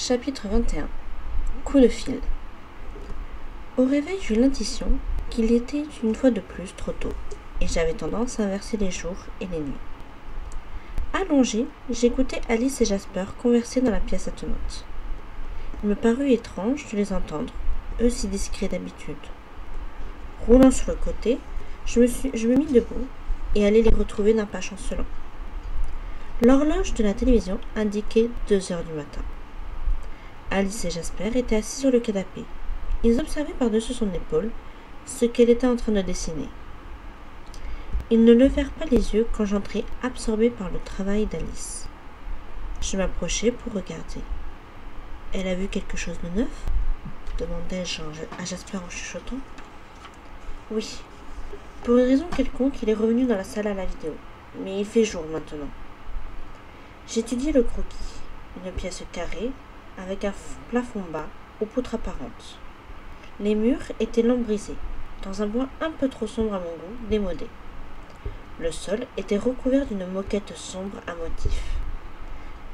Chapitre 21. Coup de fil. Au réveil, j'eus l'intuition qu'il était une fois de plus trop tôt, et j'avais tendance à inverser les jours et les nuits. Allongé, j'écoutais Alice et Jasper converser dans la pièce attenante. Il me parut étrange de les entendre, eux si discrets d'habitude. Roulant sur le côté, je me mis debout et allai les retrouver d'un pas chancelant. L'horloge de la télévision indiquait 2 heures du matin. Alice et Jasper étaient assis sur le canapé. Ils observaient par-dessus son épaule ce qu'elle était en train de dessiner. Ils ne levèrent pas les yeux quand j'entrai, absorbé par le travail d'Alice. Je m'approchai pour regarder. « Elle a vu quelque chose de neuf ?» demandai-je à Jasper en chuchotant. « Oui. Pour une raison quelconque, il est revenu dans la salle à la vidéo. Mais il fait jour maintenant. » J'étudiai le croquis. Une pièce carrée, avec un plafond bas, aux poutres apparentes. Les murs étaient lambrisés, dans un bois un peu trop sombre à mon goût, démodé. Le sol était recouvert d'une moquette sombre à motifs.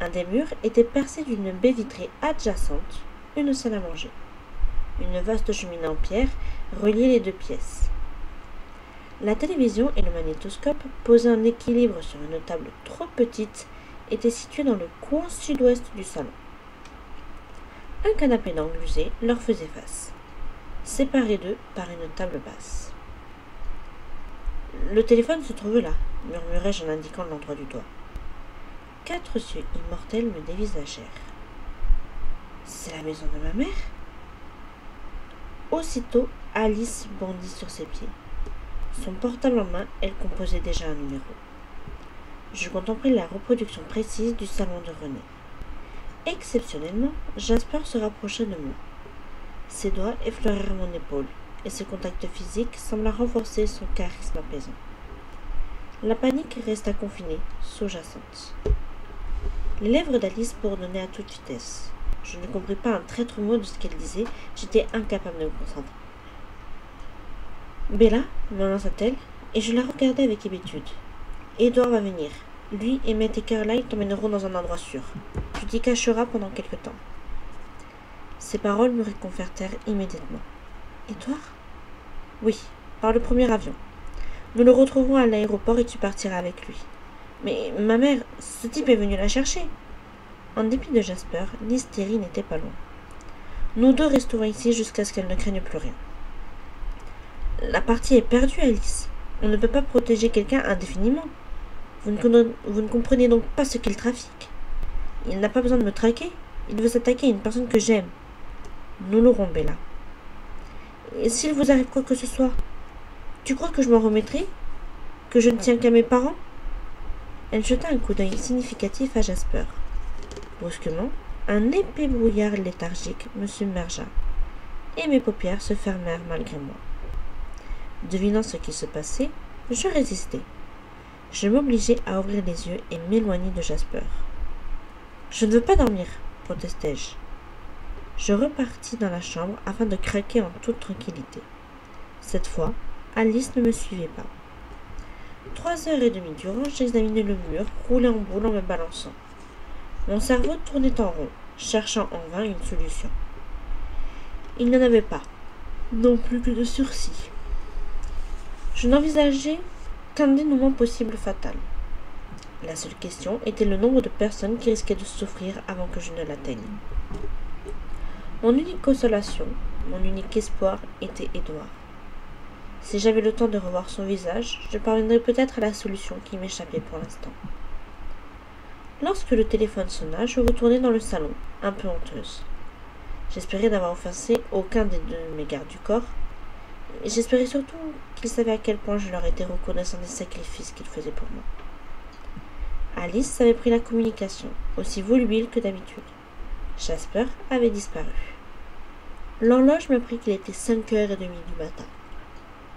Un des murs était percé d'une baie vitrée adjacente, une salle à manger. Une vaste cheminée en pierre reliait les deux pièces. La télévision et le magnétoscope, posés en équilibre sur une table trop petite, étaient situés dans le coin sud-ouest du salon. Un canapé d'angle usé leur faisait face, séparé d'eux par une table basse. « Le téléphone se trouve là, » murmurai-je en indiquant l'endroit du doigt. 4 yeux immortels me dévisagèrent. « C'est la maison de ma mère ?» Aussitôt, Alice bondit sur ses pieds. Son portable en main, elle composait déjà un numéro. Je contemplai la reproduction précise du salon de René. Exceptionnellement, Jasper se rapprocha de moi. Ses doigts effleurèrent mon épaule, et ce contact physique sembla renforcer son charisme apaisant. La panique resta confinée, sous-jacente. Les lèvres d'Alice bourdonnaient à toute vitesse. Je ne compris pas un traître mot de ce qu'elle disait, j'étais incapable de me concentrer. « Bella » me lança-t-elle, et je la regardai avec hébétude. « Édouard va venir. Lui et Matt et Caroline t'emmèneront dans un endroit sûr. Tu t'y cacheras pendant quelque temps. » Ces paroles me réconfortèrent immédiatement. « Édouard ?»« Oui, par le premier avion. Nous le retrouverons à l'aéroport et tu partiras avec lui. Mais ma mère, ce type est venu la chercher. » En dépit de Jasper, l'hystérie n'était pas loin. Nous deux resterons ici jusqu'à ce qu'elle ne craigne plus rien. « La partie est perdue, Alice. On ne peut pas protéger quelqu'un indéfiniment. Vous ne comprenez donc pas ce qu'il trafique. Il n'a pas besoin de me traquer. Il veut s'attaquer à une personne que j'aime. Nous l'aurons, Bella. Et s'il vous arrive quoi que ce soit, tu crois que je m'en remettrai? Que je ne tiens qu'à mes parents? » Elle jeta un coup d'œil significatif à Jasper. Brusquement, un épais brouillard léthargique me submergea, et mes paupières se fermèrent malgré moi. Devinant ce qui se passait, je résistai. Je m'obligeai à ouvrir les yeux et m'éloigner de Jasper. « Je ne veux pas dormir, » protestai-je. Je repartis dans la chambre afin de craquer en toute tranquillité. Cette fois, Alice ne me suivait pas. 3h30 durant, j'examinais le mur, roulé en boule en me balançant. Mon cerveau tournait en rond, cherchant en vain une solution. Il n'y en avait pas, non plus que de sursis. Je n'envisageais qu'un dénouement possible fatal. La seule question était le nombre de personnes qui risquaient de souffrir avant que je ne l'atteigne. Mon unique consolation, mon unique espoir était Édouard. Si j'avais le temps de revoir son visage, je parviendrais peut-être à la solution qui m'échappait pour l'instant. Lorsque le téléphone sonna, je retournai dans le salon, un peu honteuse. J'espérais n'avoir offensé aucun des deux de mes gardes du corps, et j'espérais surtout qu'ils savaient à quel point je leur étais reconnaissant des sacrifices qu'ils faisaient pour moi. Alice avait pris la communication, aussi volubile que d'habitude. Jasper avait disparu. L'horloge m'apprit qu'il était 5h30 du matin.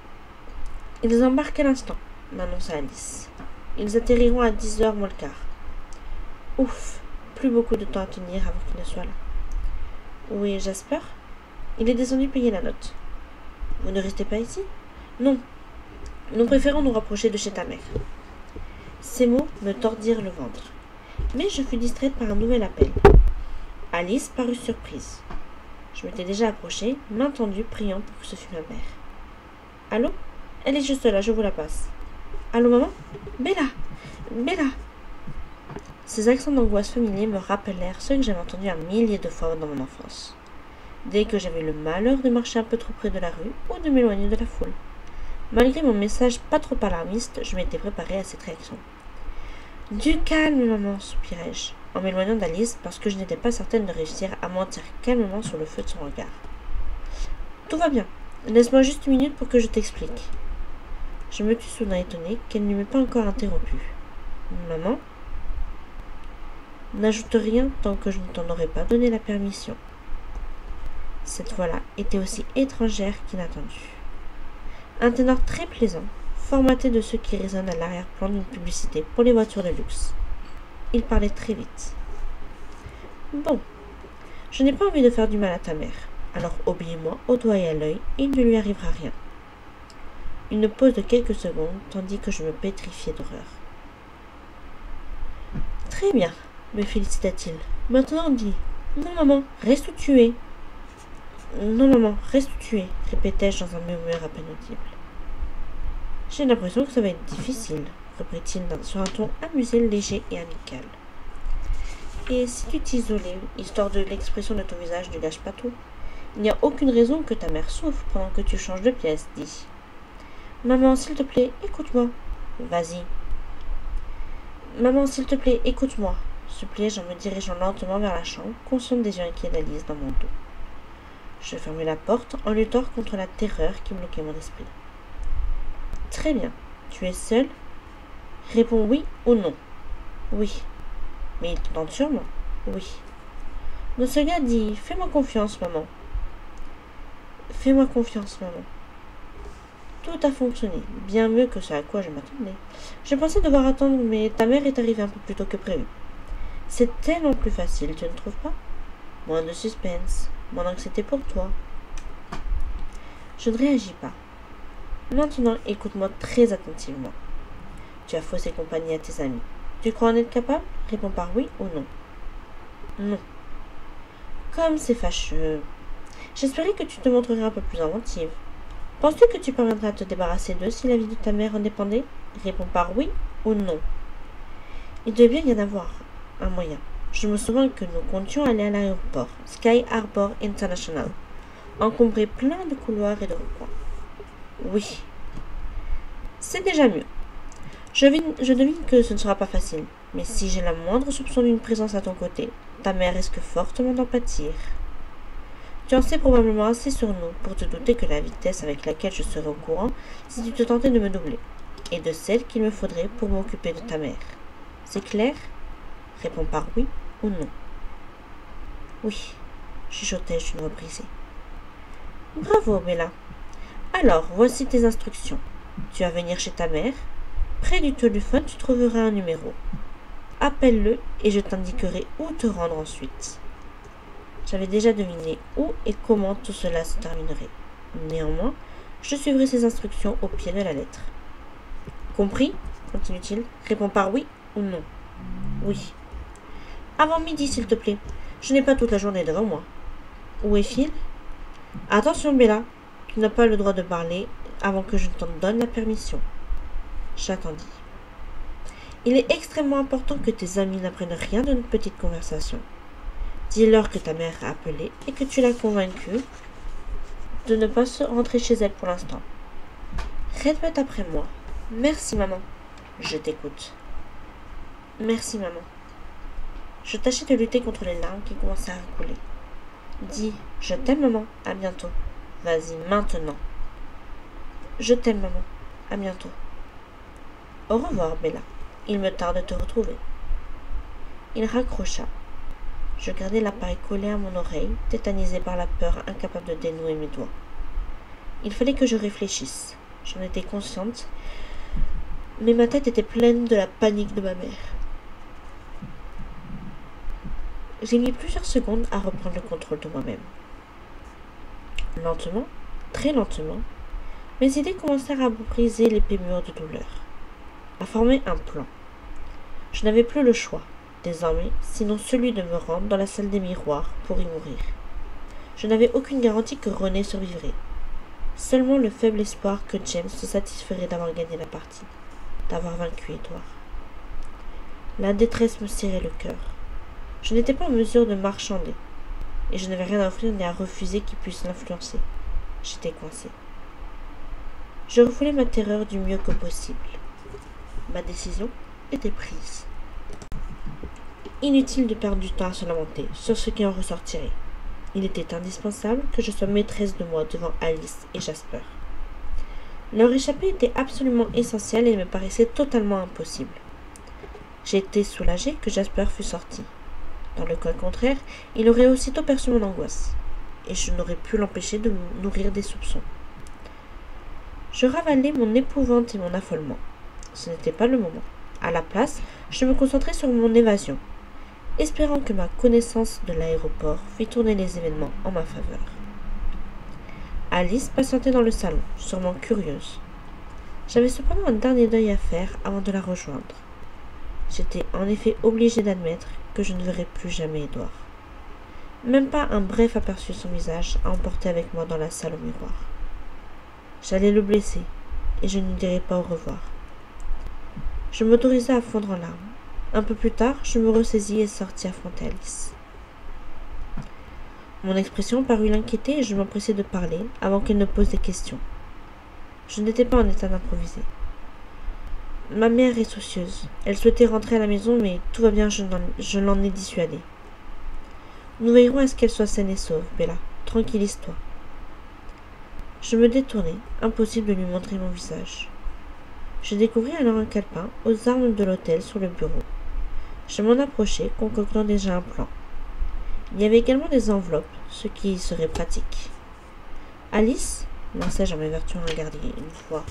« Ils embarquent à l'instant, » m'annonça Alice. « Ils atterriront à 10h moins le quart. » Ouf, plus beaucoup de temps à tenir avant qu'il ne soit là. « Où est Jasper ? Il est descendu payer la note. »« Vous ne restez pas ici ? » ?»« Non, nous préférons nous rapprocher de chez ta mère. » Ces mots me tordirent le ventre, mais je fus distraite par un nouvel appel. Alice parut surprise. Je m'étais déjà approchée, main tendue, priant pour que ce fût ma mère. « Allô? Elle est juste là, je vous la passe. »« Allô, maman? Bella! Bella !» Ces accents d'angoisse familiers me rappelèrent ceux que j'avais entendus un millier de fois dans mon enfance, dès que j'avais le malheur de marcher un peu trop près de la rue ou de m'éloigner de la foule. Malgré mon message pas trop alarmiste, je m'étais préparée à cette réaction. « Du calme, maman, soupirai-je, en m'éloignant d'Alice parce que je n'étais pas certaine de réussir à mentir calmement sur le feu de son regard. « Tout va bien. Laisse-moi juste 1 minute pour que je t'explique. » Je me tus soudain étonnée qu'elle ne m'eût pas encore interrompu. « Maman ? » « N'ajoute rien tant que je ne t'en aurais pas donné la permission. » Cette voix-là était aussi étrangère qu'inattendue. Un ténor très plaisant, formaté de ceux qui résonnent à l'arrière-plan d'une publicité pour les voitures de luxe. Il parlait très vite. « Bon, je n'ai pas envie de faire du mal à ta mère, alors obéis-moi au doigt et à l'œil, et il ne lui arrivera rien. » Une pause de quelques secondes, tandis que je me pétrifiais d'horreur. « Très bien, me félicita-t-il. Maintenant dis. Non, maman, reste où tu es. Non, maman, reste où tu es, répétai-je dans un murmure à peine audible. J'ai l'impression que ça va être difficile, reprit-il sur un ton amusé, léger et amical. Et si tu t'isolais, histoire de l'expression de ton visage ne gâche pas tout? Il n'y a aucune raison que ta mère souffre pendant que tu changes de pièce, dis. Maman, s'il te plaît, écoute-moi. Vas-y. Maman, s'il te plaît, écoute-moi, suppliai-je en me dirigeant lentement vers la chambre, consciente des yeux inquiets d'Alice dans mon dos. Je fermai la porte en luttant contre la terreur qui bloquait mon esprit. Très bien. Tu es seule? Réponds oui ou non. Oui. Mais il t'entend sûrement. Oui. Dans ce gars dit, fais-moi confiance, maman. Fais-moi confiance, maman. Tout a fonctionné, bien mieux que ce à quoi je m'attendais. Je pensais devoir attendre, mais ta mère est arrivée un peu plus tôt que prévu. C'est tellement plus facile, tu ne trouves pas? Moins de suspense, moins d'anxiété pour toi. Je ne réagis pas. Maintenant, écoute-moi très attentivement. Tu as faussé compagnie à tes amis. Tu crois en être capable? Réponds par oui ou non. Non. Comme c'est fâcheux. J'espérais que tu te montrerais un peu plus inventive. Penses-tu que tu parviendrais à te débarrasser d'eux si la vie de ta mère en dépendait? Réponds par oui ou non. Il devait bien y en avoir un moyen. Je me souviens que nous comptions aller à l'aéroport, Sky Harbor International, encombré plein de couloirs et de recoins. Oui. C'est déjà mieux. Je devine que ce ne sera pas facile, mais si j'ai la moindre soupçon d'une présence à ton côté, ta mère risque fortement d'en pâtir. Tu en sais probablement assez sur nous pour te douter que la vitesse avec laquelle je serai au courant si tu te tentais de me doubler, et de celle qu'il me faudrait pour m'occuper de ta mère. C'est clair? Réponds par oui ou non. Oui, chuchotai-je d'une voix brisée. Bravo, Bella. Alors, voici tes instructions. Tu vas venir chez ta mère. Près du téléphone, tu trouveras un numéro. Appelle-le et je t'indiquerai où te rendre ensuite. J'avais déjà deviné où et comment tout cela se terminerait. Néanmoins, je suivrai ces instructions au pied de la lettre. Compris? Continue-t-il. Réponds par oui ou non. Oui. Avant midi, s'il te plaît. Je n'ai pas toute la journée devant moi. Où est Phil? Attention, Bella. Tu n'as pas le droit de parler avant que je ne t'en donne la permission. J'attendis. Il est extrêmement important que tes amis n'apprennent rien de notre petite conversation. Dis-leur que ta mère a appelé et que tu l'as convaincue de ne pas se rentrer chez elle pour l'instant. Répète après moi. Merci, maman. Je t'écoute. Merci, maman. Je tâchais de lutter contre les larmes qui commençaient à couler. Dis, je t'aime, maman. À bientôt. Vas-y, maintenant. Je t'aime, maman. À bientôt. Au revoir, Bella. Il me tarde de te retrouver. Il raccrocha. Je gardai l'appareil collé à mon oreille, tétanisé par la peur, incapable de dénouer mes doigts. Il fallait que je réfléchisse. J'en étais consciente, mais ma tête était pleine de la panique de ma mère. J'ai mis plusieurs secondes à reprendre le contrôle de moi-même. Lentement, très lentement, mes idées commencèrent à briser l'épais mur de douleur, à former un plan. Je n'avais plus le choix. désormais, sinon celui de me rendre dans la salle des miroirs pour y mourir. Je n'avais aucune garantie que René survivrait. Seulement le faible espoir que James se satisferait d'avoir gagné la partie, d'avoir vaincu Edward. La détresse me serrait le cœur. Je n'étais pas en mesure de marchander, et je n'avais rien à offrir ni à refuser qui puisse l'influencer. J'étais coincé. Je refoulais ma terreur du mieux que possible. Ma décision était prise. Inutile de perdre du temps à se lamenter sur ce qui en ressortirait. Il était indispensable que je sois maîtresse de moi devant Alice et Jasper. Leur échapper était absolument essentiel et me paraissait totalement impossible. J'étais soulagée que Jasper fût sorti. Dans le cas contraire, il aurait aussitôt perçu mon angoisse, et je n'aurais pu l'empêcher de me nourrir des soupçons. Je ravalais mon épouvante et mon affolement. Ce n'était pas le moment. À la place, je me concentrais sur mon évasion, espérant que ma connaissance de l'aéroport fît tourner les événements en ma faveur. Alice patientait dans le salon, sûrement curieuse. J'avais cependant un dernier deuil à faire avant de la rejoindre. J'étais en effet obligée d'admettre que je ne verrais plus jamais Edward. Même pas un bref aperçu de son visage à emporter avec moi dans la salle au miroir. J'allais le blesser, et je ne dirais pas au revoir. Je m'autorisai à fondre en larmes. Un peu plus tard, je me ressaisis et sortis affronter Alice. Mon expression parut l'inquiéter et je m'empressai de parler avant qu'elle ne pose des questions. Je n'étais pas en état d'improviser. Ma mère est soucieuse. Elle souhaitait rentrer à la maison, mais tout va bien, je l'en ai dissuadée. Nous veillerons à ce qu'elle soit saine et sauve, Bella. Tranquillise-toi. Je me détournai, impossible de lui montrer mon visage. Je découvris alors un calepin aux armes de l'hôtel sur le bureau. Je m'en approchai, concoctant déjà un plan. Il y avait également des enveloppes, ce qui serait pratique. Alice, lançai-je en m'évertuant à regarder une fois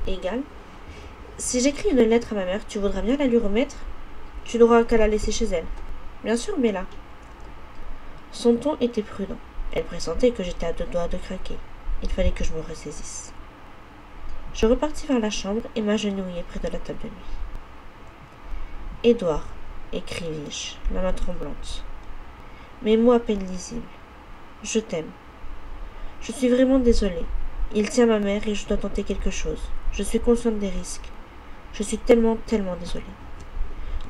égale. Si j'écris une lettre à ma mère, tu voudras bien la lui remettre? Tu n'auras qu'à la laisser chez elle. Bien sûr, Bella. Son ton était prudent. Elle pressentait que j'étais à deux doigts de craquer. Il fallait que je me ressaisisse. Je repartis vers la chambre et m'agenouillai près de la table de nuit. Edward, écrivis-je, la main tremblante. Mes mots à peine lisibles. Je t'aime. Je suis vraiment désolée. Il tient ma mère et je dois tenter quelque chose. Je suis consciente des risques. Je suis tellement désolée.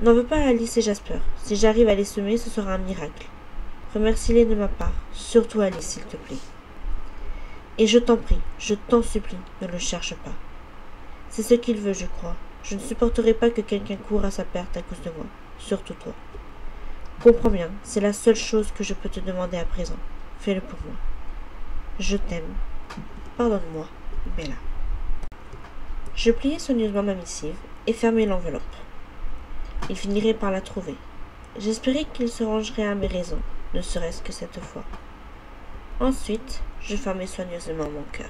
N'en veux pas à Alice et Jasper. Si j'arrive à les semer, ce sera un miracle. Remercie-les de ma part, surtout Alice, s'il te plaît. Et je t'en prie, je t'en supplie, ne le cherche pas. C'est ce qu'il veut, je crois. Je ne supporterai pas que quelqu'un court à sa perte à cause de moi, surtout toi. Comprends bien, c'est la seule chose que je peux te demander à présent. Fais-le pour moi. Je t'aime. Pardonne-moi, Bella. Je pliai soigneusement ma missive et fermai l'enveloppe. Il finirait par la trouver. J'espérais qu'il se rangerait à mes raisons, ne serait-ce que cette fois. Ensuite, je fermai soigneusement mon cœur.